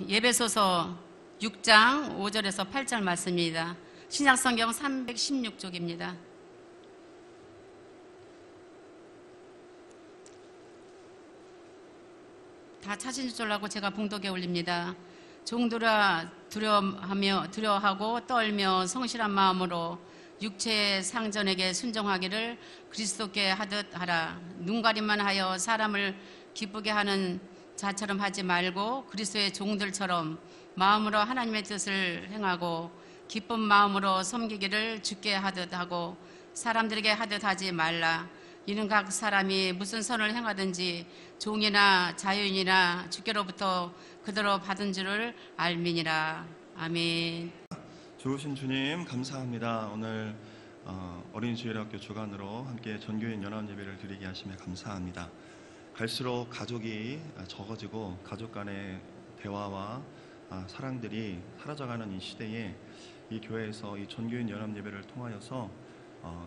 예배소서 6장 5절에서 8절 말씀입니다. 신약성경 316쪽입니다. 다 찾으실 줄 알고 제가 봉독에 올립니다. 종들아 두려워하고 떨며 성실한 마음으로 육체의 상전에게 순종하기를 그리스도께 하듯 하라. 눈가림만 하여 사람을 기쁘게 하는 자처럼 하지 말고 그리스도의 종들처럼 마음으로 하나님의 뜻을 행하고 기쁜 마음으로 섬기기를 주께 하듯 하고 사람들에게 하듯 하지 말라. 이는 각 사람이 무슨 선을 행하든지 종이나 자유인이나 주께로부터 그대로 받은 줄을 알미니라. 아멘. 좋으신 주님 감사합니다. 오늘 어린이 주일학교 주간으로 함께 전교인 연합 예배를 드리게 하시며 감사합니다. 갈수록 가족이 적어지고 가족 간의 대화와 사랑들이 사라져가는 이 시대에 이 교회에서 이 전교인 연합 예배를 통하여서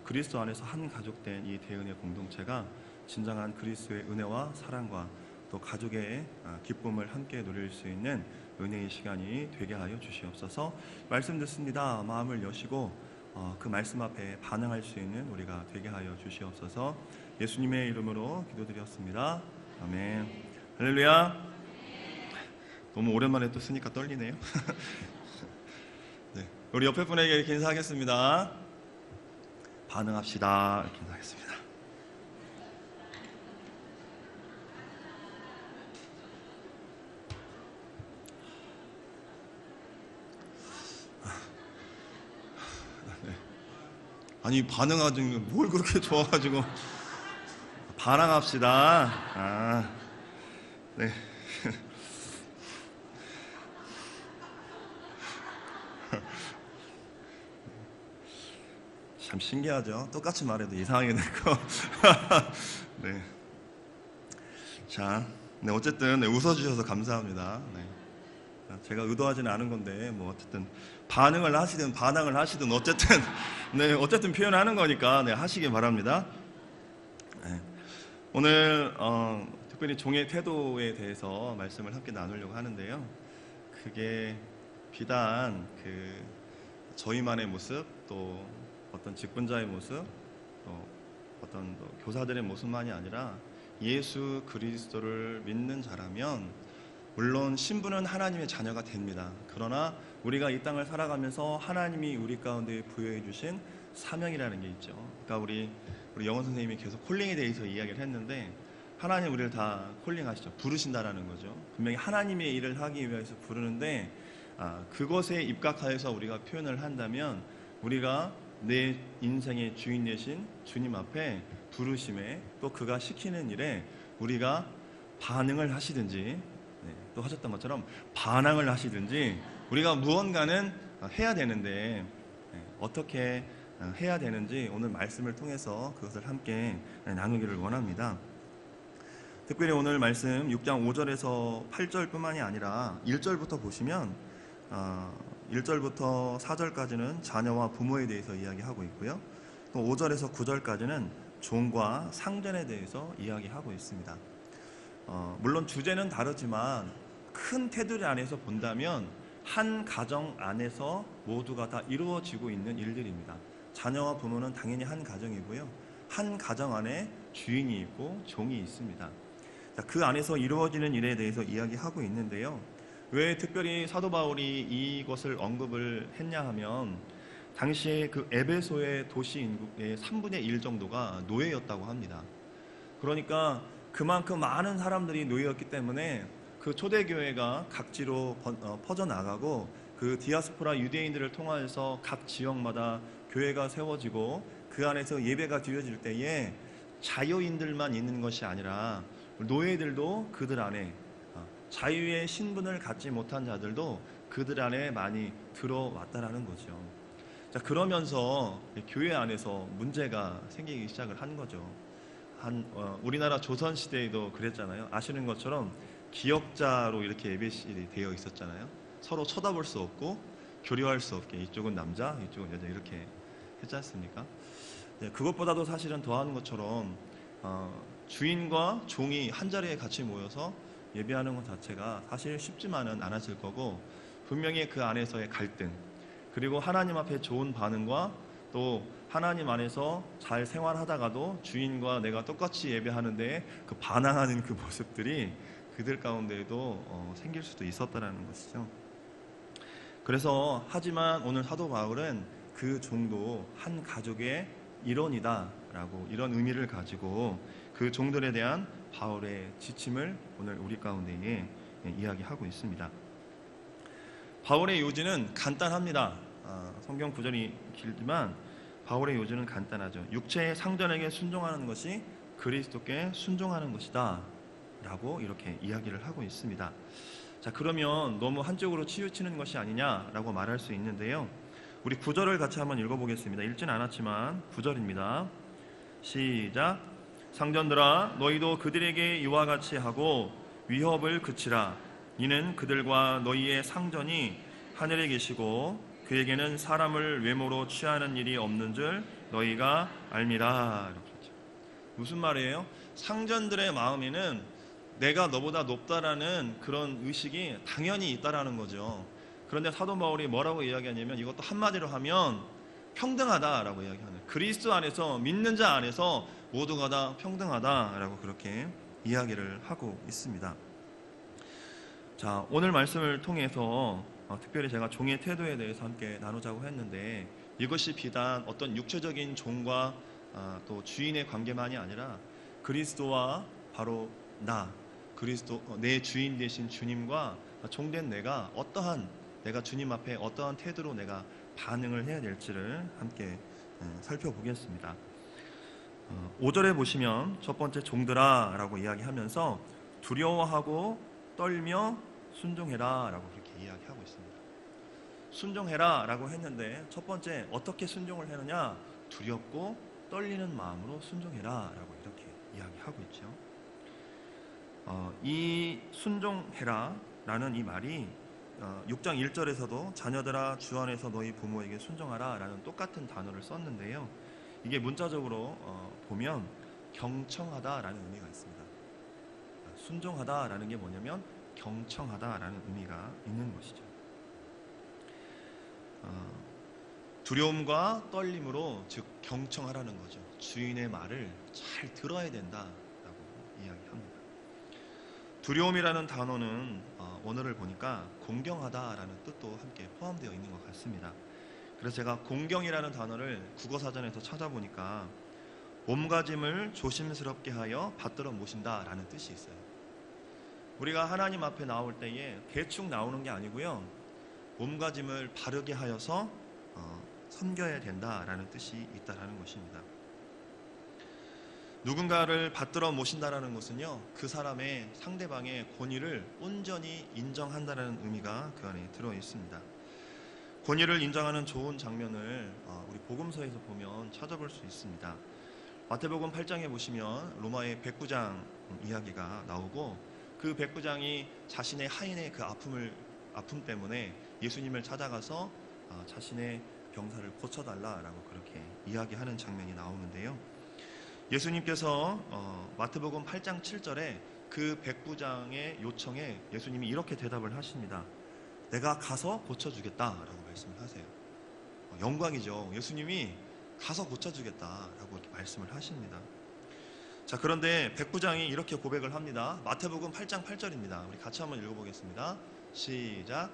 그리스도 안에서 한 가족된 이 대은의 공동체가 진정한 그리스도의 은혜와 사랑과 또 가족의 기쁨을 함께 누릴 수 있는 은혜의 시간이 되게 하여 주시옵소서. 말씀 듣습니다. 마음을 여시고 그 말씀 앞에 반응할 수 있는 우리가 되게 하여 주시옵소서. 예수님의 이름으로 기도드렸습니다. 아멘. 할렐루야. 너무 오랜만에 또 쓰니까 떨리네요. 네, 우리 옆에 분에게 이렇게 인사하겠습니다. 반응합시다. 이렇게 인사하겠습니다. 네. 아니 반응하지 뭘 그렇게 좋아가지고 반항합시다. 네. 참 신기하죠. 똑같이 말해도 이상하게 되고. 네. 자, 네, 어쨌든 웃어주셔서 감사합니다. 네. 제가 의도하지는 않은 건데 뭐 어쨌든 반응을 하시든 반항을 하시든 어쨌든 네, 어쨌든 표현하는 거니까 네, 하시기 바랍니다. 네. 오늘 특별히 종의 태도에 대해서 말씀을 함께 나누려고 하는데요. 그게 비단 저희만의 모습, 또 어떤 직분자의 모습, 또 어떤 교사들의 모습만이 아니라 예수 그리스도를 믿는 자라면 물론 신분은 하나님의 자녀가 됩니다. 그러나 우리가 이 땅을 살아가면서 하나님이 우리 가운데 부여해 주신 사명이라는 게 있죠. 그러니까 우리 영원 선생님이 계속 콜링에 대해서 이야기를 했는데 하나님 우리를 다 콜링하시죠. 부르신다라는 거죠. 분명히 하나님의 일을 하기 위해서 부르는데 그것에 입각하여서 우리가 표현을 한다면 우리가 내 인생의 주인 되신 주님 앞에 부르심에 또 그가 시키는 일에 우리가 반응을 하시든지 또 하셨던 것처럼 반항을 하시든지 우리가 무언가는 해야 되는데 어떻게 해야 되는지 오늘 말씀을 통해서 그것을 함께 나누기를 원합니다. 특별히 오늘 말씀 6장 5절에서 8절뿐만이 아니라 1절부터 보시면 1절부터 4절까지는 자녀와 부모에 대해서 이야기하고 있고요. 또 5절에서 9절까지는 종과 상전에 대해서 이야기하고 있습니다. 물론 주제는 다르지만 큰 테두리 안에서 본다면 한 가정 안에서 모두가 다 이루어지고 있는 일들입니다. 자녀와 부모는 당연히 한 가정이고요. 한 가정 안에 주인이 있고 종이 있습니다. 그 안에서 이루어지는 일에 대해서 이야기하고 있는데요. 왜 특별히 사도 바울이 이것을 언급을 했냐 하면 당시에 그 에베소의 도시 인구의 3분의 1 정도가 노예였다고 합니다. 그러니까 그만큼 많은 사람들이 노예였기 때문에 그 초대교회가 각지로 퍼져나가고 그 디아스포라 유대인들을 통해서 각 지역마다 교회가 세워지고 그 안에서 예배가 드려질 때에 자유인들만 있는 것이 아니라 노예들도 그들 안에 자유의 신분을 갖지 못한 자들도 그들 안에 많이 들어왔다라는 거죠. 자, 그러면서 교회 안에서 문제가 생기기 시작을 한 거죠. 우리나라 조선시대에도 그랬잖아요. 아시는 것처럼 기역자로 이렇게 예배실이 되어 있었잖아요. 서로 쳐다볼 수 없고 교류할 수 없게 이쪽은 남자, 이쪽은 여자 이렇게 했지 않습니까? 그것보다도 사실은 더하는 것처럼 주인과 종이 한 자리에 같이 모여서 예배하는 것 자체가 사실 쉽지만은 않았을 거고, 분명히 그 안에서의 갈등, 그리고 하나님 앞에 좋은 반응과 또 하나님 안에서 잘 생활하다가도 주인과 내가 똑같이 예배하는데 그 반항하는 그 모습들이 그들 가운데에도 생길 수도 있었다라는 것이죠. 그래서 하지만 오늘 사도 바울은 그 종도 한 가족의 일원이다라고 이런 의미를 가지고 그 종들에 대한 바울의 지침을 오늘 우리 가운데에 이야기하고 있습니다. 바울의 요지는 간단합니다. 성경 구절이 길지만 바울의 요지는 간단하죠. 육체의 상전에게 순종하는 것이 그리스도께 순종하는 것이다 라고 이렇게 이야기를 하고 있습니다. 자, 그러면 너무 한쪽으로 치우치는 것이 아니냐라고 말할 수 있는데요. 우리 구절을 같이 한번 읽어보겠습니다. 읽진 않았지만 구절입니다. 시작. 상전들아, 너희도 그들에게 이와 같이 하고 위협을 그치라. 이는 그들과 너희의 상전이 하늘에 계시고 그에게는 사람을 외모로 취하는 일이 없는 줄 너희가 알미라. 무슨 말이에요? 상전들의 마음에는 내가 너보다 높다라는 그런 의식이 당연히 있다라는 거죠. 그런데 사도 바울이 뭐라고 이야기하냐면 이것도 한마디로 하면 평등하다라고 이야기하는, 그리스도 안에서, 믿는 자 안에서 모두가 다 평등하다라고 그렇게 이야기를 하고 있습니다. 자, 오늘 말씀을 통해서 특별히 제가 종의 태도에 대해서 함께 나누자고 했는데, 이것이 비단 어떤 육체적인 종과 또 주인의 관계만이 아니라 그리스도와 바로 그리스도 내 주인 되신 주님과 종된 내가 내가 주님 앞에 어떠한 태도로 내가 반응을 해야 될지를 함께 살펴보겠습니다. 5절에 보시면 첫 번째 종들아 라고 이야기하면서 두려워하고 떨며 순종해라 라고 그렇게 이야기하고 있습니다. 순종해라 라고 했는데 첫 번째 어떻게 순종을 하느냐? 두렵고 떨리는 마음으로 순종해라 라고 이렇게 이야기하고 있죠. 이 순종해라 라는 이 말이 6장 1절에서도 자녀들아 주 안에서 너희 부모에게 순종하라 라는 똑같은 단어를 썼는데요. 이게 문자적으로 보면 경청하다 라는 의미가 있습니다. 순종하다 라는 게 뭐냐면 경청하다 라는 의미가 있는 것이죠. 두려움과 떨림으로 즉 경청하라는 거죠. 주인의 말을 잘 들어야 된다라고 이야기합니다. 두려움이라는 단어는 원어를 보니까 공경하다라는 뜻도 함께 포함되어 있는 것 같습니다. 그래서 제가 공경이라는 단어를 국어사전에서 찾아보니까 몸가짐을 조심스럽게 하여 받들어 모신다라는 뜻이 있어요. 우리가 하나님 앞에 나올 때에 대충 나오는 게 아니고요, 몸가짐을 바르게 하여서 섬겨야 된다라는 뜻이 있다라는 것입니다. 누군가를 받들어 모신다라는 것은요, 그 사람의 상대방의 권위를 온전히 인정한다는 의미가 그 안에 들어 있습니다. 권위를 인정하는 좋은 장면을 우리 복음서에서 보면 찾아볼 수 있습니다. 마태복음 8장에 보시면 로마의 백부장 이야기가 나오고, 그 백부장이 자신의 하인의 그 아픔 때문에 예수님을 찾아가서 자신의 병사를 고쳐달라라고 그렇게 이야기하는 장면이 나오는데요. 예수님께서 마태복음 8장 7절에 그 백부장의 요청에 예수님이 이렇게 대답을 하십니다. 내가 가서 고쳐주겠다라고 말씀을 하세요. 영광이죠. 예수님이 가서 고쳐주겠다라고 이렇게 말씀을 하십니다. 자, 그런데 백부장이 이렇게 고백을 합니다. 마태복음 8장 8절입니다. 우리 같이 한번 읽어보겠습니다. 시작.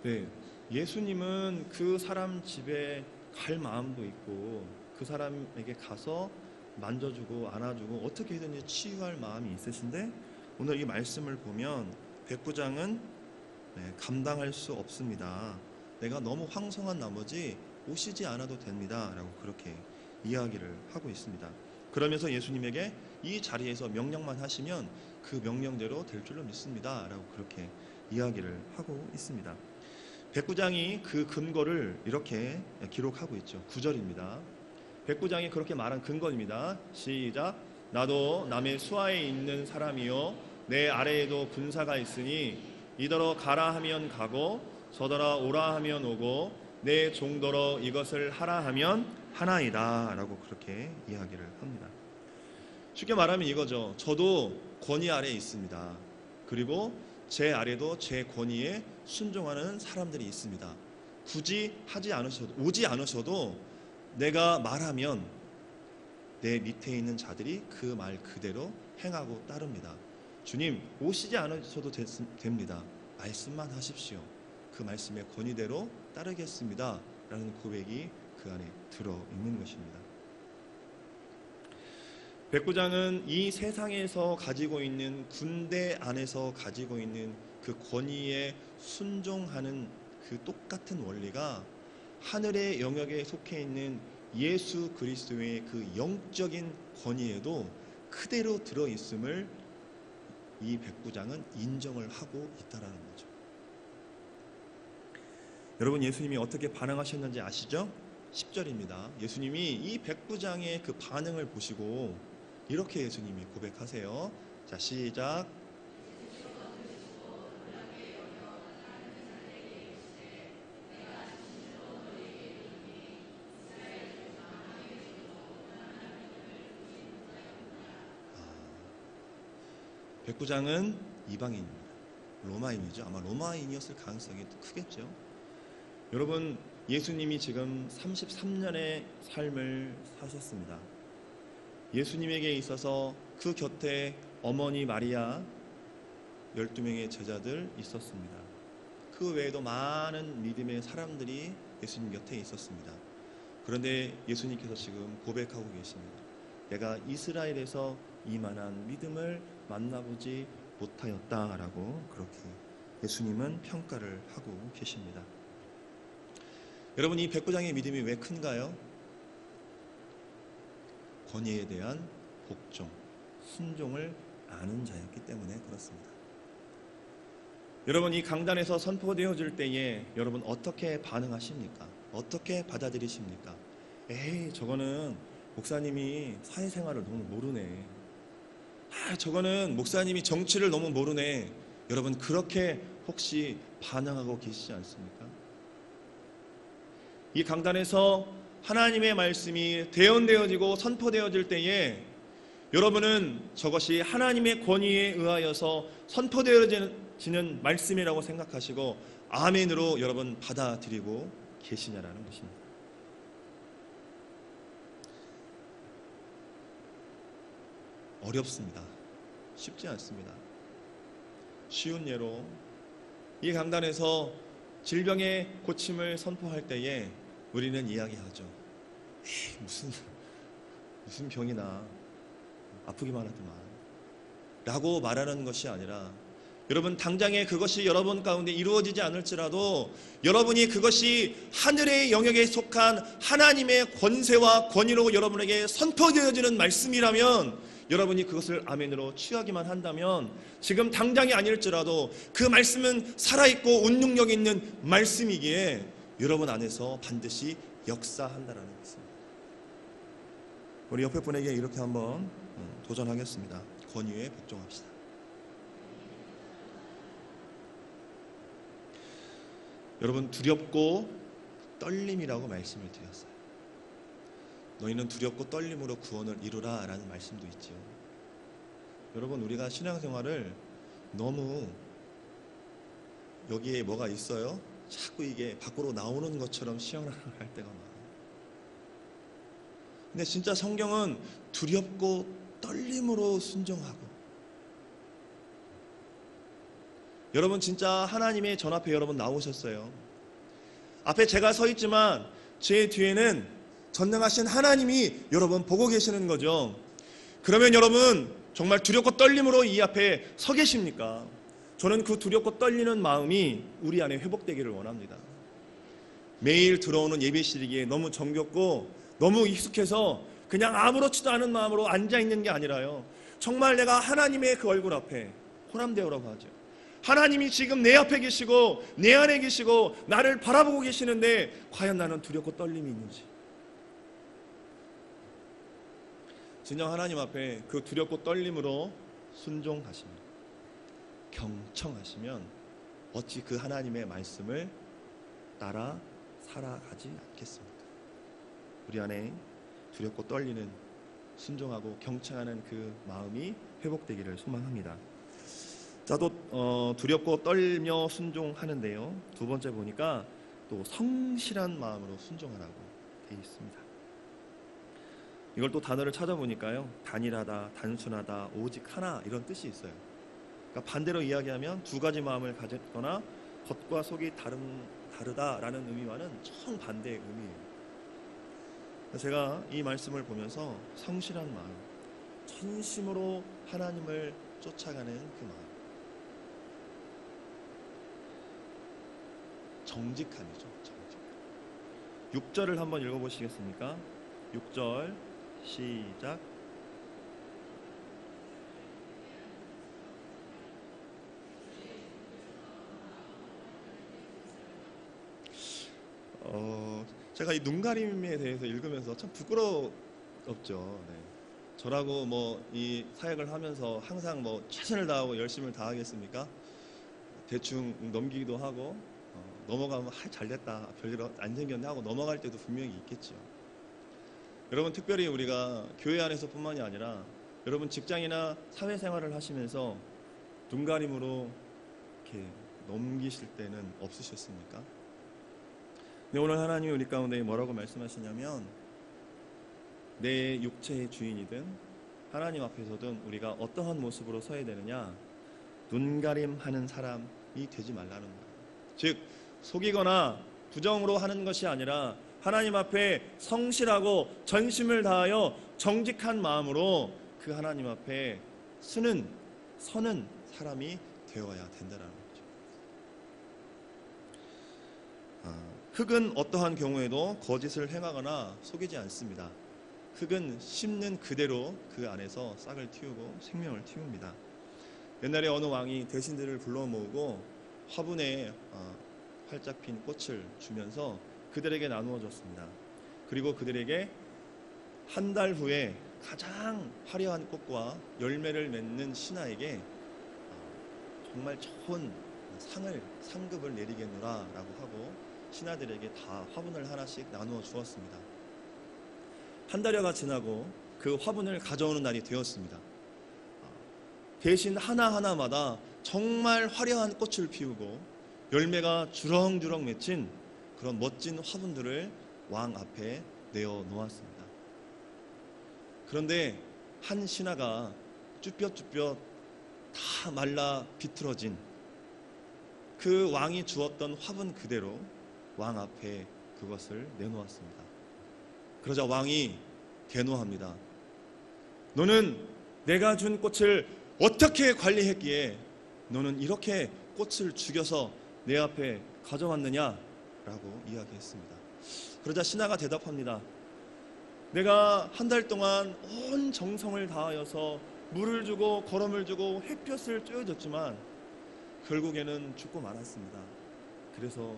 네, 예수님은 그 사람 집에 갈 마음도 있고 그 사람에게 가서 만져주고 안아주고 어떻게든지 치유할 마음이 있으신데, 오늘 이 말씀을 보면 백부장은 감당할 수 없습니다. 내가 너무 황송한 나머지 오시지 않아도 됩니다 라고 그렇게 이야기를 하고 있습니다. 그러면서 예수님에게 이 자리에서 명령만 하시면 그 명령대로 될 줄로 믿습니다 라고 그렇게 이야기를 하고 있습니다. 백부장이 그 근거를 이렇게 기록하고 있죠. 9절입니다. 백부장이 그렇게 말한 근거입니다. 시작. 나도 남의 수하에 있는 사람이요 내 아래에도 군사가 있으니 이더러 가라 하면 가고 저더러 오라 하면 오고 내 종더러 이것을 하라 하면 하나이다 라고 그렇게 이야기를 합니다. 쉽게 말하면 이거죠. 저도 권위 아래에 있습니다. 그리고 제 아래도 제 권위에 순종하는 사람들이 있습니다. 굳이 오지 않으셔도 내가 말하면 내 밑에 있는 자들이 그 말 그대로 행하고 따릅니다. 주님, 오시지 않으셔도 됩니다. 말씀만 하십시오. 그 말씀의 권위대로 따르겠습니다 라는 고백이 그 안에 들어있는 것입니다. 백부장은 이 세상에서 가지고 있는, 군대 안에서 가지고 있는 그 권위에 순종하는 그 똑같은 원리가 하늘의 영역에 속해 있는 예수 그리스도의 그 영적인 권위에도 그대로 들어있음을 이 백부장은 인정을 하고 있다는 거죠. 여러분, 예수님이 어떻게 반응하셨는지 아시죠? 10절입니다. 예수님이 이 백부장의 그 반응을 보시고 이렇게 예수님이 고백하세요. 자, 시작. 백부장은 이방인입니다. 로마인이죠. 아마 로마인이었을 가능성이 크겠죠. 여러분, 예수님이 지금 33년의 삶을 사셨습니다. 예수님에게 있어서 그 곁에 어머니 마리아, 12명의 제자들 있었습니다. 그 외에도 많은 믿음의 사람들이 예수님 곁에 있었습니다. 그런데 예수님께서 지금 고백하고 계십니다. 내가 이스라엘에서 이만한 믿음을 만나보지 못하였다라고 그렇게 예수님은 평가를 하고 계십니다. 여러분, 이 백부장의 믿음이 왜 큰가요? 권위에 대한 복종, 순종을 아는 자였기 때문에 그렇습니다. 여러분, 이 강단에서 선포되어질 때에 여러분 어떻게 반응하십니까? 어떻게 받아들이십니까? 에이, 저거는 목사님이 사회생활을 너무 모르네. 저거는 목사님이 정치를 너무 모르네. 여러분, 그렇게 혹시 반응하고 계시지 않습니까? 이 강단에서 하나님의 말씀이 대언되어지고 선포되어질 때에 여러분은 저것이 하나님의 권위에 의하여서 선포되어지는 말씀이라고 생각하시고 아멘으로 여러분 받아들이고 계시냐라는 것입니다. 어렵습니다. 쉽지 않습니다. 쉬운 예로 이 강단에서 질병의 고침을 선포할 때에 우리는 이야기하죠. 무슨 병이나 아프기만 하더만 라고 말하는 것이 아니라 여러분, 당장에 그것이 여러분 가운데 이루어지지 않을지라도 여러분이 그것이 하늘의 영역에 속한 하나님의 권세와 권위로 여러분에게 선포되어지는 말씀이라면 여러분이 그것을 아멘으로 취하기만 한다면 지금 당장이 아닐지라도 그 말씀은 살아있고 운능력 있는 말씀이기에 여러분 안에서 반드시 역사한다라는 것입니다. 우리 옆에 분에게 이렇게 한번 도전하겠습니다. 권위에 복종합시다. 여러분, 두렵고 떨림이라고 말씀을 드렸어요. 너희는 두렵고 떨림으로 구원을 이루라 라는 말씀도 있죠. 여러분, 우리가 신앙생활을 너무 여기에 뭐가 있어요? 자꾸 이게 밖으로 나오는 것처럼 시험을 할 때가 많아요. 근데 진짜 성경은 두렵고 떨림으로 순종하고, 여러분 진짜 하나님의 전 앞에 여러분 나오셨어요. 앞에 제가 서 있지만 제 뒤에는 전능하신 하나님이 여러분 보고 계시는 거죠. 그러면 여러분 정말 두렵고 떨림으로 이 앞에 서 계십니까? 저는 그 두렵고 떨리는 마음이 우리 안에 회복되기를 원합니다. 매일 들어오는 예배실이기에 너무 정겹고 너무 익숙해서 그냥 아무렇지도 않은 마음으로 앉아있는 게 아니라요, 정말 내가 하나님의 그 얼굴 앞에 호람되오라고 하죠. 하나님이 지금 내 앞에 계시고 내 안에 계시고 나를 바라보고 계시는데 과연 나는 두렵고 떨림이 있는지, 진정 하나님 앞에 그 두렵고 떨림으로 순종하시면, 경청하시면 어찌 그 하나님의 말씀을 따라 살아가지 않겠습니까? 우리 안에 두렵고 떨리는 순종하고 경청하는 그 마음이 회복되기를 소망합니다. 자, 또 두렵고 떨며 순종하는데요, 두 번째 보니까 또 성실한 마음으로 순종하라고 되어 있습니다. 이걸 또 단어를 찾아보니까요, 단일하다, 단순하다, 오직 하나, 이런 뜻이 있어요. 그러니까 반대로 이야기하면 두 가지 마음을 가졌거나 겉과 속이 다르다라는 의미와는 정반대의 의미예요. 제가 이 말씀을 보면서 성실한 마음, 전심으로 하나님을 쫓아가는 그 마음, 정직함이죠. 정직함. 6절을 한번 읽어보시겠습니까? 6절 시작. 제가 이 눈가림에 대해서 읽으면서 참 부끄럽죠. 네. 저라고 뭐 이 사역을 하면서 항상 뭐 최선을 다하고 열심을 다하겠습니까? 대충 넘기기도 하고 넘어가면 잘됐다, 별일 안 생겼네 하고 넘어갈 때도 분명히 있겠죠. 여러분, 특별히 우리가 교회 안에서뿐만이 아니라 여러분 직장이나 사회생활을 하시면서 눈가림으로 이렇게 넘기실 때는 없으셨습니까? 근데 오늘 하나님이 우리 가운데 뭐라고 말씀하시냐면, 내 육체의 주인이든 하나님 앞에서든 우리가 어떠한 모습으로 서야 되느냐, 눈가림하는 사람이 되지 말라는 거예요. 즉, 속이거나 부정으로 하는 것이 아니라 하나님 앞에 성실하고 전심을 다하여 정직한 마음으로 그 하나님 앞에 서는 사람이 되어야 된다는 거죠. 흙은 어떠한 경우에도 거짓을 행하거나 속이지 않습니다. 흙은 심는 그대로 그 안에서 싹을 틔우고 생명을 틔웁니다. 옛날에 어느 왕이 대신들을 불러 모으고 화분에 활짝 핀 꽃을 주면서 그들에게 나누어 줬습니다. 그리고 그들에게 한 달 후에 가장 화려한 꽃과 열매를 맺는 신하에게 정말 좋은 상급을 내리겠노라 라고 하고 신하들에게 다 화분을 하나씩 나누어 주었습니다. 한 달여가 지나고 그 화분을 가져오는 날이 되었습니다. 대신 하나하나마다 정말 화려한 꽃을 피우고 열매가 주렁주렁 맺힌 그런 멋진 화분들을 왕 앞에 내어 놓았습니다. 그런데 한 신하가 쭈뼛쭈뼛 다 말라 비틀어진 그 왕이 주었던 화분 그대로 왕 앞에 그것을 내놓았습니다. 그러자 왕이 대노합니다. 너는 내가 준 꽃을 어떻게 관리했기에 너는 이렇게 꽃을 죽여서 내 앞에 가져왔느냐? 라고 이야기했습니다. 그러자 신하가 대답합니다. 내가 한 달 동안 온 정성을 다하여서 물을 주고 거름을 주고 햇볕을 쬐어줬지만 결국에는 죽고 말았습니다. 그래서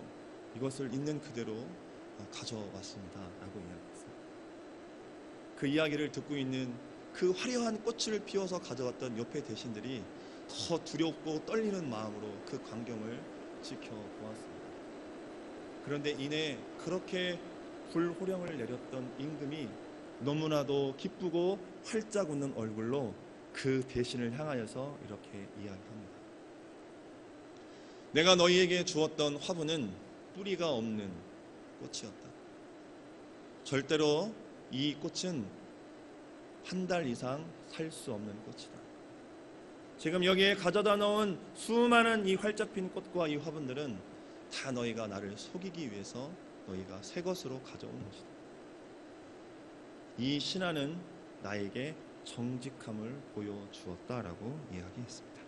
이것을 있는 그대로 가져왔습니다. 라고 이야기했습니다. 그 이야기를 듣고 있는 그 화려한 꽃을 피워서 가져왔던 옆에 대신들이 더 두렵고 떨리는 마음으로 그 광경을 지켜보았습니다. 그런데 이내 그렇게 불호령을 내렸던 임금이 너무나도 기쁘고 활짝 웃는 얼굴로 그 대신을 향하여서 이렇게 이야기합니다. 내가 너희에게 주었던 화분은 뿌리가 없는 꽃이었다. 절대로 이 꽃은 한 달 이상 살 수 없는 꽃이다. 지금 여기에 가져다 놓은 수많은 이 활짝 핀 꽃과 이 화분들은 다 너희가 나를 속이기 위해서 너희가 새 것으로 가져온 것이다. 이 신하는 나에게 정직함을 보여주었다라고 이야기했습니다.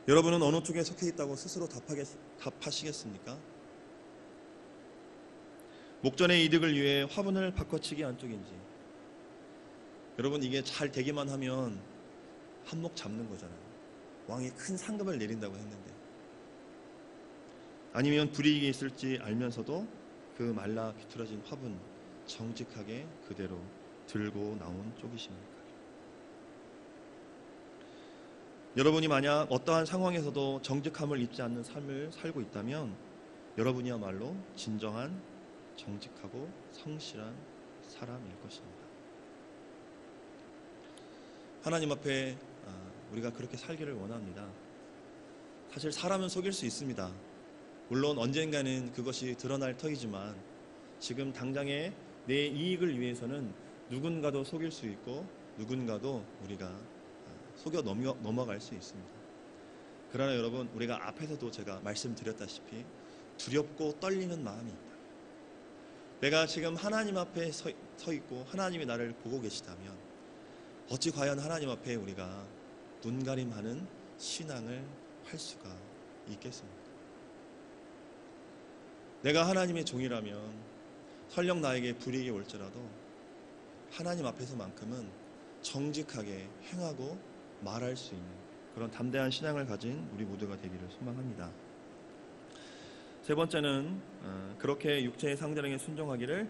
여러분은 어느 쪽에 속해 있다고 스스로 답하시겠습니까? 목전의 이득을 위해 화분을 바꿔치기 안쪽인지, 여러분 이게 잘 되기만 하면 한몫 잡는 거잖아요. 왕이 큰 상급을 내린다고 했는데, 아니면 불이익이 있을지 알면서도 그 말라 비틀어진 화분 정직하게 그대로 들고 나온 쪽이십니까? 여러분이 만약 어떠한 상황에서도 정직함을 잊지 않는 삶을 살고 있다면 여러분이야말로 진정한 정직하고 성실한 사람일 것입니다. 하나님 앞에 우리가 그렇게 살기를 원합니다. 사실 사람은 속일 수 있습니다. 물론 언젠가는 그것이 드러날 터이지만 지금 당장의 내 이익을 위해서는 누군가도 속일 수 있고 누군가도 우리가 속여 넘어갈 수 있습니다. 그러나 여러분, 우리가 앞에서도 제가 말씀드렸다시피 두렵고 떨리는 마음이 있다. 내가 지금 하나님 앞에 서 있고 하나님이 나를 보고 계시다면 어찌 과연 하나님 앞에 우리가 눈가림하는 신앙을 할 수가 있겠습니까? 내가 하나님의 종이라면 설령 나에게 불이익이 올지라도 하나님 앞에서만큼은 정직하게 행하고 말할 수 있는 그런 담대한 신앙을 가진 우리 모두가 되기를 소망합니다. 세 번째는 그렇게 육체의 상전에게 순종하기를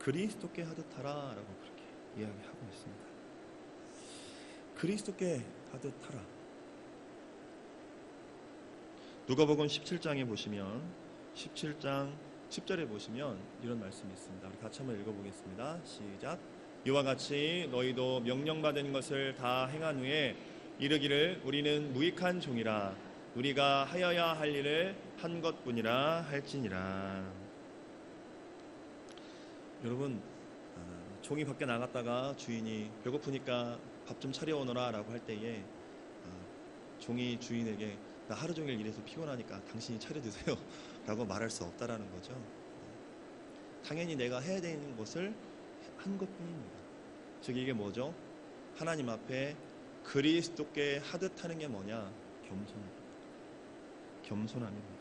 그리스도께 하듯 하라라고 그렇게 이야기하고 있습니다. 그리스도께 하듯 하라. 누가복음 17장에 보시면 17장 10절에 보시면 이런 말씀이 있습니다. 우리 같이 한번 읽어보겠습니다. 시작. 이와 같이 너희도 명령받은 것을 다 행한 후에 이르기를 우리는 무익한 종이라 우리가 하여야 할 일을 한 것뿐이라 할지니라. 여러분, 종이 밖에 나갔다가 주인이 배고프니까 밥 좀 차려오너라 라고 할 때에 종이 주인에게 나 하루 종일 일해서 피곤하니까 당신이 차려드세요 라고 말할 수 없다라는 거죠. 당연히 내가 해야 되는 것을 한 것뿐입니다. 즉 이게 뭐죠? 하나님 앞에 그리스도께 하듯 하는 게 뭐냐? 겸손함입니다.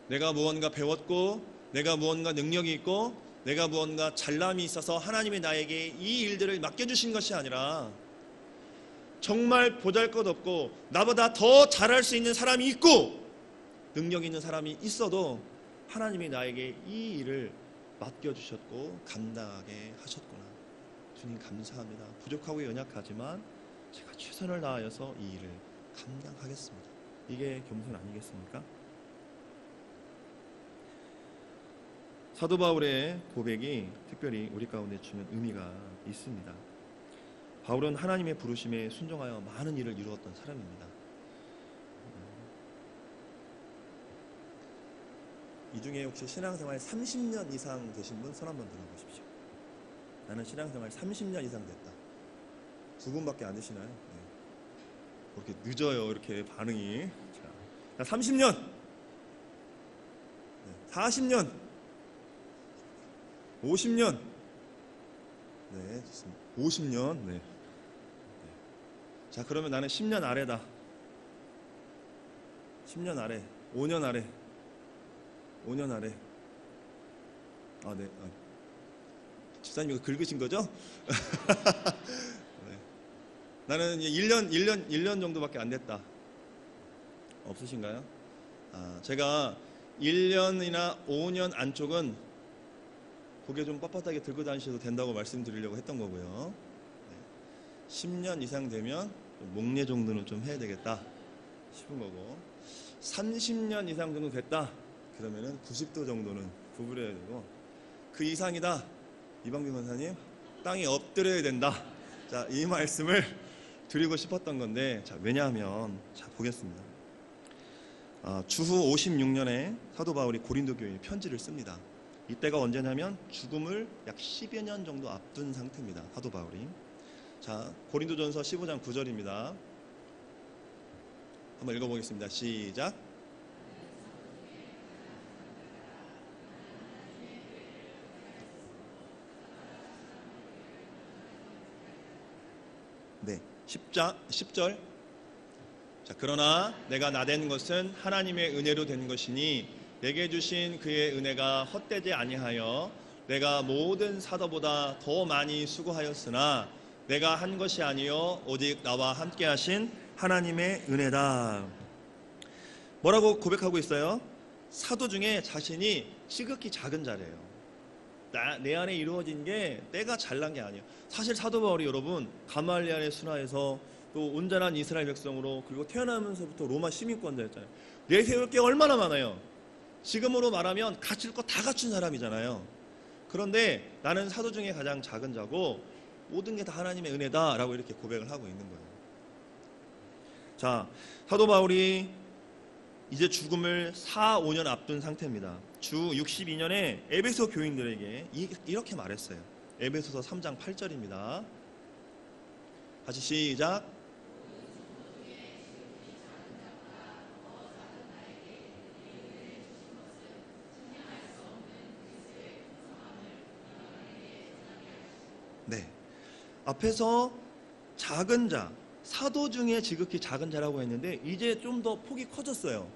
내가 무언가 배웠고 내가 무언가 능력이 있고 내가 무언가 잘남이 있어서 하나님이 나에게 이 일들을 맡겨주신 것이 아니라 정말 보잘것없고 나보다 더 잘할 수 있는 사람이 있고 능력 있는 사람이 있어도 하나님이 나에게 이 일을 맡겨주셨고 감당하게 하셨구나. 주님 감사합니다. 부족하고 연약하지만 제가 최선을 다하여서 이 일을 감당하겠습니다. 이게 겸손 아니겠습니까? 사도 바울의 고백이 특별히 우리 가운데 주는 의미가 있습니다. 바울은 하나님의 부르심에 순종하여 많은 일을 이루었던 사람입니다. 이 중에 혹시 신앙생활 30년 이상 되신 분 손 한번 들어보십시오. 나는 신앙생활 30년 이상 됐다. 두 분밖에 안 되시나요? 네. 그렇게 늦어요, 이렇게 반응이. 자, 30년, 네. 40년, 50년, 네, 좋습니다. 50년, 네. 네. 자, 그러면 나는 10년 아래다. 10년 아래, 5년 아래, 5년 아래. 아, 네. 집사님 이거 긁으신 거죠? 네. 나는 1년 정도밖에 안 됐다. 없으신가요? 제가 1년이나 5년 안쪽은 고개 좀 뻣뻣하게 들고 다니셔도 된다고 말씀드리려고 했던 거고요. 네. 10년 이상 되면 목례 정도는 좀 해야 되겠다 싶은 거고 30년 이상 정도 됐다. 그러면은 90도 정도는 구부려야 되고 그 이상이다. 이방규 권사님 땅에 엎드려야 된다. 자, 이 말씀을 드리고 싶었던 건데 자, 왜냐하면 자 보겠습니다. 주후 56년에 사도 바울이 고린도 교회에 편지를 씁니다. 이때가 언제냐면 죽음을 약 10여 년 정도 앞둔 상태입니다. 사도 바울이. 자, 고린도전서 15장 9절입니다. 한번 읽어보겠습니다. 시작. 네, 10절. 자, 그러나 내가 나된 것은 하나님의 은혜로 된 것이니 내게 주신 그의 은혜가 헛되지 아니하여 내가 모든 사도보다 더 많이 수고하였으나 내가 한 것이 아니요 오직 나와 함께 하신 하나님의 은혜다. 뭐라고 고백하고 있어요? 사도 중에 자신이 지극히 작은 자래요. 내 안에 이루어진 게 내가 잘난 게 아니에요. 사실 사도 바울이 여러분 가말리엘의 순화에서 또 온전한 이스라엘 백성으로, 그리고 태어나면서부터 로마 시민권자였잖아요. 내세울 게 얼마나 많아요. 지금으로 말하면 갖출 거 다 갖춘 사람이잖아요. 그런데 나는 사도 중에 가장 작은 자고 모든 게 다 하나님의 은혜다라고 이렇게 고백을 하고 있는 거예요. 자, 사도 바울이 이제 죽음을 4, 5년 앞둔 상태입니다. 주 62년에 에베소 교인들에게 이렇게 말했어요. 에베소서 3장 8절입니다. 같이 시작. 네, 앞에서 작은 자, 사도 중에 지극히 작은 자라고 했는데 이제 좀 더 폭이 커졌어요.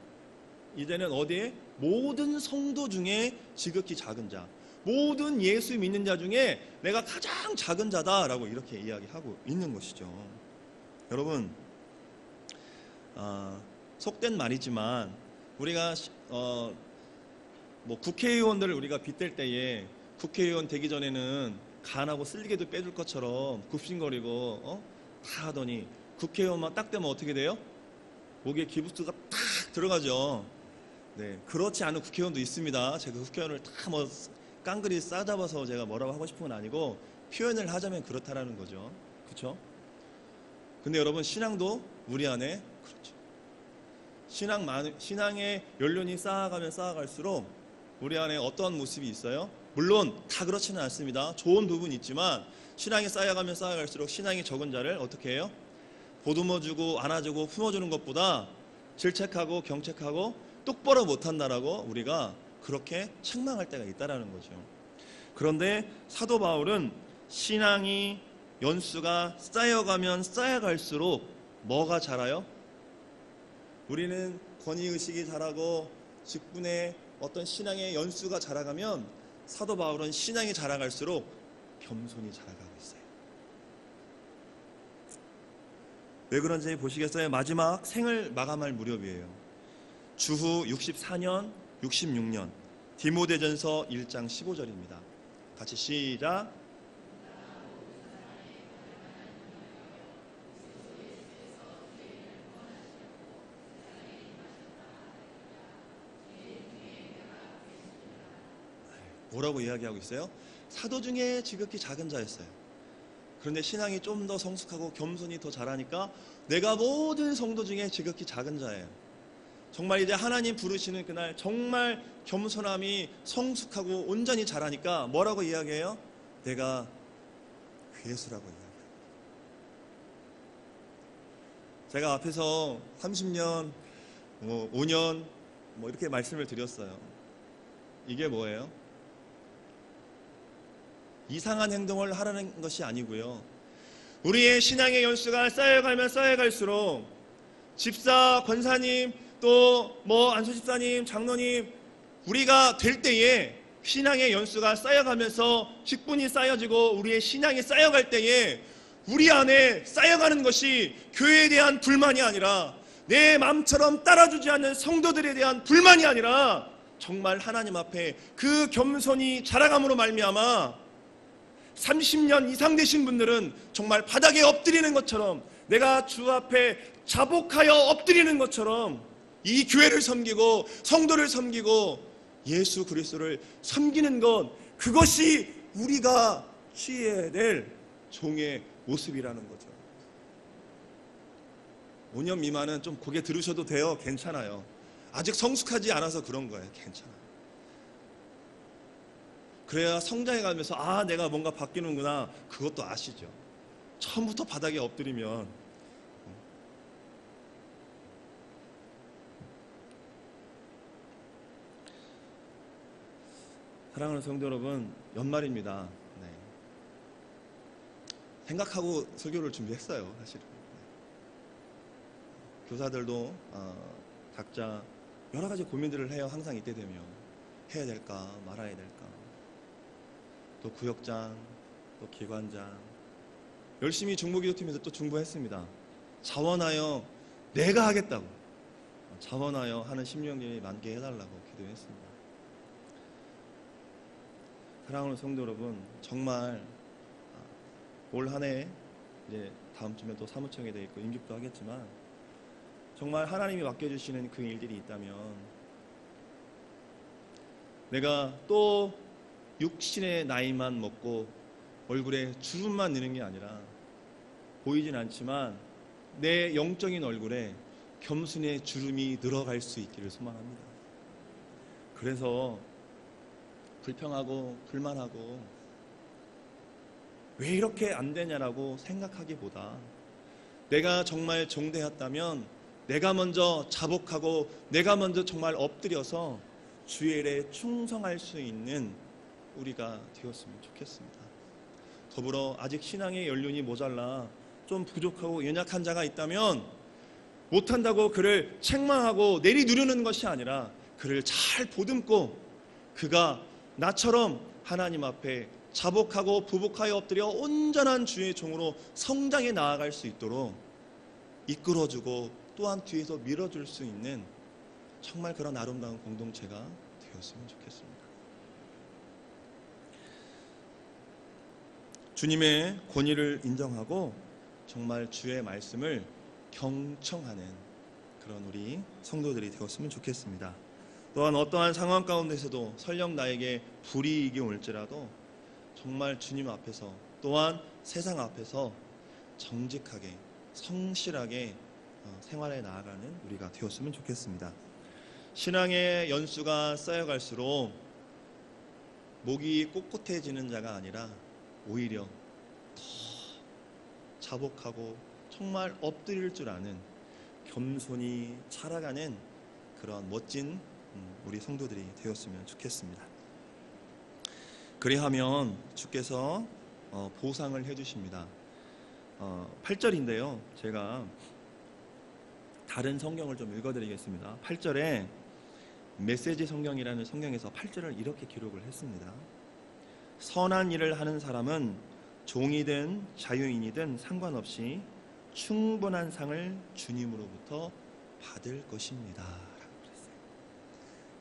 이제는 어디에? 모든 성도 중에 지극히 작은 자, 모든 예수 믿는 자 중에 내가 가장 작은 자다라고 이렇게 이야기하고 있는 것이죠. 여러분, 속된 말이지만 우리가 뭐 국회의원들을 우리가 빗댈 때에 국회의원 되기 전에는 간하고 쓸개도 빼줄 것처럼 굽신거리고 다 하더니 국회의원만 딱 되면 어떻게 돼요? 목에 기부스가 탁 들어가죠. 네, 그렇지 않은 국회의원도 있습니다. 제가 국회의원을 다 뭐 깡그리 싸잡아서 제가 뭐라고 하고 싶은 건 아니고 표현을 하자면 그렇다라는 거죠. 그렇죠? 근데 여러분, 신앙도 우리 안에 그렇죠. 신앙의 연륜이 쌓아가면 쌓아갈수록 우리 안에 어떤 모습이 있어요? 물론 다 그렇지는 않습니다. 좋은 부분이 있지만 신앙이 쌓여가면 쌓아갈수록 신앙이 적은 자를 어떻게 해요? 보듬어주고 안아주고 품어주는 것보다 질책하고 경책하고 똑바로 못한다라고 우리가 그렇게 책망할 때가 있다라는 거죠. 그런데 사도 바울은 신앙이 연수가 쌓여가면 쌓여갈수록 뭐가 자라요? 우리는 권위의식이 자라고 직분의 어떤 신앙의 연수가 자라가면 사도 바울은 신앙이 자라갈수록 겸손히 자라가고 있어요. 왜 그런지 보시겠어요? 마지막 생을 마감할 무렵이에요. 주후 64년, 66년 디모데전서 1장 15절입니다. 같이 시작. 뭐라고 이야기하고 있어요? 사도 중에 지극히 작은 자였어요. 그런데 신앙이 좀 더 성숙하고 겸손히 더 자라니까 내가 모든 성도 중에 지극히 작은 자예요. 정말 이제 하나님 부르시는 그날 정말 겸손함이 성숙하고 온전히 자라니까 뭐라고 이야기해요? 내가 괴수라고 이야기해요. 제가 앞에서 30년, 5년 이렇게 말씀을 드렸어요. 이게 뭐예요? 이상한 행동을 하라는 것이 아니고요. 우리의 신앙의 연수가 쌓여가면 쌓여갈수록 집사, 권사님, 또 안수집사님, 장로님, 우리가 될 때에 신앙의 연수가 쌓여가면서 직분이 쌓여지고 우리의 신앙이 쌓여갈 때에 우리 안에 쌓여가는 것이 교회에 대한 불만이 아니라 내 마음처럼 따라주지 않는 성도들에 대한 불만이 아니라 정말 하나님 앞에 그 겸손이 자라감으로 말미암아 30년 이상 되신 분들은 정말 바닥에 엎드리는 것처럼, 내가 주 앞에 자복하여 엎드리는 것처럼 이 교회를 섬기고 성도를 섬기고 예수 그리스도를 섬기는 것, 그것이 우리가 취해야 될 종의 모습이라는 거죠. 5년 미만은 좀 고개 들으셔도 돼요. 괜찮아요. 아직 성숙하지 않아서 그런 거예요. 괜찮아요. 그래야 성장해 가면서 내가 뭔가 바뀌는구나, 그것도 아시죠. 처음부터 바닥에 엎드리면 사랑하는 성도 여러분, 연말입니다. 네. 생각하고 설교를 준비했어요. 사실은. 네. 교사들도 각자 여러 가지 고민들을 해요. 항상 이때 되면 해야 될까 말아야 될까, 또 구역장, 또 기관장, 열심히 중보기도팀에서 또 중보했습니다. 자원하여 내가 하겠다고, 자원하여 하는 심령님이 많게 해달라고 기도했습니다. 사랑하는 성도 여러분, 정말 올 한 해 이제 다음 주면 또 사무총회 돼 있고 임기도 하겠지만 정말 하나님이 맡겨주시는 그 일들이 있다면 내가 또 육신의 나이만 먹고 얼굴에 주름만 느는 게 아니라 보이진 않지만 내 영적인 얼굴에 겸손의 주름이 늘어갈 수 있기를 소망합니다. 그래서 불평하고 불만하고 왜 이렇게 안 되냐라고 생각하기보다 내가 정말 종되었다면 내가 먼저 자복하고 내가 먼저 정말 엎드려서 주의 일에 충성할 수 있는 우리가 되었으면 좋겠습니다. 더불어 아직 신앙의 연륜이 모자라 좀 부족하고 연약한 자가 있다면 못한다고 그를 책망하고 내리누르는 것이 아니라 그를 잘 보듬고 그가 나처럼 하나님 앞에 자복하고 부복하여 엎드려 온전한 주의 종으로 성장해 나아갈 수 있도록 이끌어주고 또한 뒤에서 밀어줄 수 있는 정말 그런 아름다운 공동체가 되었으면 좋겠습니다. 주님의 권위를 인정하고 정말 주의 말씀을 경청하는 그런 우리 성도들이 되었으면 좋겠습니다. 또한 어떠한 상황 가운데서도 설령 나에게 불이익이 올지라도 정말 주님 앞에서 또한 세상 앞에서 정직하게 성실하게 생활해 나아가는 우리가 되었으면 좋겠습니다. 신앙의 연수가 쌓여갈수록 목이 꼿꼿해지는 자가 아니라 오히려 더 자복하고 정말 엎드릴 줄 아는 겸손히 살아가는 그런 멋진 우리 성도들이 되었으면 좋겠습니다. 그리하면 주께서 보상을 해주십니다. 8절인데요. 제가 다른 성경을 좀 읽어드리겠습니다. 8절에 메시지 성경이라는 성경에서 8절을 이렇게 기록을 했습니다. 선한 일을 하는 사람은 종이든 자유인이든 상관없이 충분한 상을 주님으로부터 받을 것입니다. 라고 그랬어요.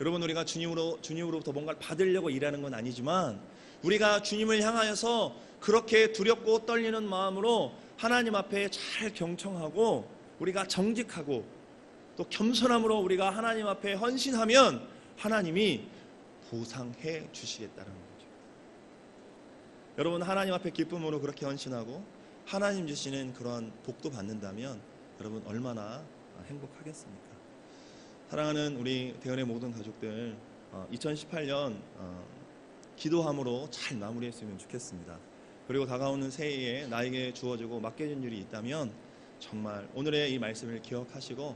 여러분, 우리가 주님으로부터 뭔가를 받으려고 일하는 건 아니지만 우리가 주님을 향하여서 그렇게 두렵고 떨리는 마음으로 하나님 앞에 잘 경청하고 우리가 정직하고 또 겸손함으로 우리가 하나님 앞에 헌신하면 하나님이 보상해 주시겠다는 거죠. 여러분, 하나님 앞에 기쁨으로 그렇게 헌신하고 하나님 주시는 그런 복도 받는다면 여러분 얼마나 행복하겠습니까? 사랑하는 우리 대원의 모든 가족들, 2018년 기도함으로 잘 마무리했으면 좋겠습니다. 그리고 다가오는 새해에 나에게 주어지고 맡겨진 일이 있다면 정말 오늘의 이 말씀을 기억하시고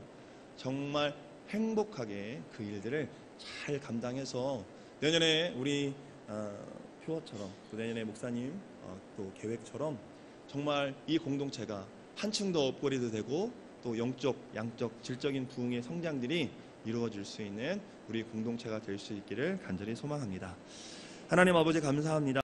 정말 행복하게 그 일들을 잘 감당해서 내년에 우리 표어처럼 또 내년에 목사님 또 계획처럼 정말 이 공동체가 한층 더 업그레이드 되고 또 영적, 양적, 질적인 부흥의 성장들이 이루어질 수 있는 우리 공동체가 될 수 있기를 간절히 소망합니다. 하나님 아버지 감사합니다.